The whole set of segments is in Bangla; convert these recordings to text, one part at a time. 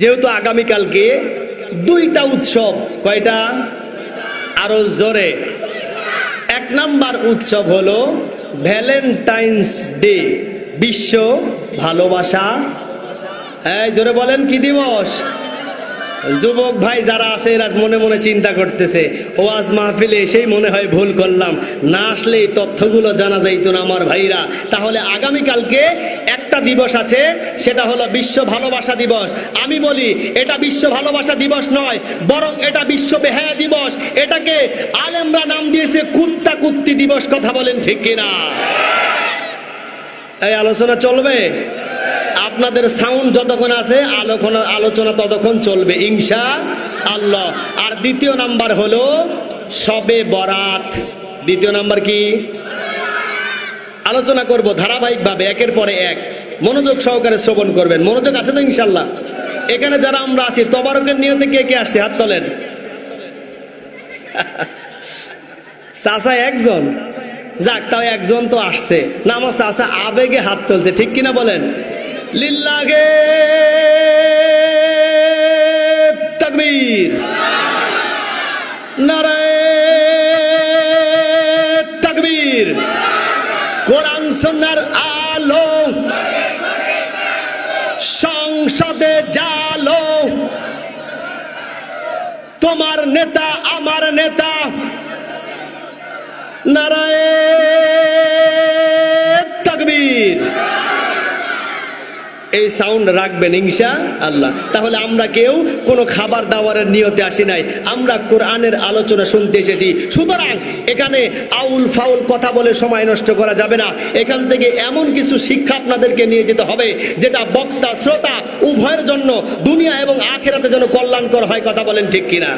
যেহেতু আগামীকালকে দুইটা উৎসব, কয়টা? আরো জোরে। এক নাম্বার উৎসব হলো ভ্যালেন্টাইন্স ডে, বিশ্ব ভালোবাসা। এই জোরে বলেন, কি দিবস? যুবক ভাই যারা আছে এরা মনে মনে চিন্তা করতেছে, ওয়াজ মাহফিলে এসেই মনে হয় ভুল করলাম, না আসলে এই তথ্যগুলো জানা যাইতো না আমার ভাইরা। তাহলে আগামীকালকে একটা দিবস আছে, সেটা হলো বিশ্ব ভালোবাসা দিবস। আমি বলি এটা বিশ্ব ভালোবাসা দিবস নয়, বরং এটা বিশ্ব বেহায়া দিবস। এটাকে আলেমরা নাম দিয়েছে কুত্তা কুত্তি দিবস। কথা বলেন ঠিক কিনা? এই আলোচনা চলবে, আপনাদের সাউন্ড যতক্ষণ আছে আলোচনা ততক্ষণ চলবে ইনশাআল্লাহ। আর দ্বিতীয় নাম্বার হলো শবে বরাত। দ্বিতীয় নাম্বার কি? আলোচনা করব ধারাবাহিকভাবে, একের পরে এক। মনোযোগ সহকারে শ্রবণ করবেন। মনোযোগ আছে তো ইনশাআল্লাহ? এখানে যারা আমরা আছি তবারকের নিয়তে কে কে আসছে হাত তোলেন। চাচা একজন, যাক তাও একজন তো আসছে না। আমার চাচা আবেগে হাত তুলছে, ঠিক কিনা বলেন? লিল্লাহে তাকবীর, নারায়ে তাকবীর। কোরআন সুন্নাহর আলো সংসদে জালো, তোমার নেতা আমার নেতা, নারায়ে তাকবীর। এই সাউন্ড রাখবেন ইনশাআল্লাহ। তাহলে আমরা কেউ কোনো খাবার দাবারের নিয়তে আসি নাই, আমরা কোরআনের আলোচনা শুনতে এসেছি। সুতরাং এখানে আউল ফাউল কথা বলে সময় নষ্ট করা যাবে না। এখান থেকে এমন কিছু শিক্ষা আপনাদেরকে নিয়ে যেতে হবে যেটা বক্তা শ্রোতা উভয়ের জন্য, দুনিয়া এবং আখিরাতে যেন কল্যাণকর হয়। কথা বলেন ঠিক কিনা?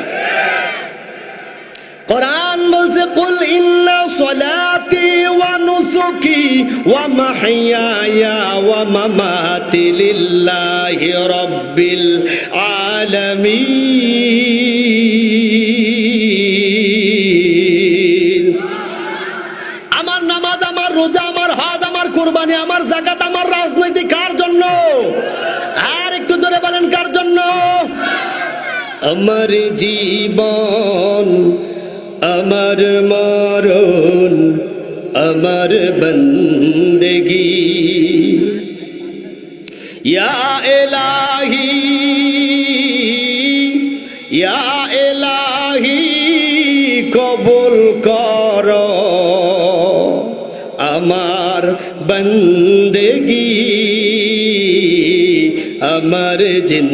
কোরআন বলছে, কুল ইন্না সলাতি ওয়া নুসুকি ওয়া মাহইয়ায়া ওয়া মামাতি লিল্লাহি রাব্বিল আলামিন। আমার নামাজ, আমার রোজা, আমার হজ, আমার কুরবানি, আমার যাকাত, আমার রাজনীতি কার জন্য? আর একটু জোরে বলেন, কার জন্য? আমার জীবন, আমার মরণ, আমার বন্দেগি, ইয়া ইলাহি, ইয়া ইলাহি কবুল কর আমার বন্দেগি, আমার জিন্দেগি।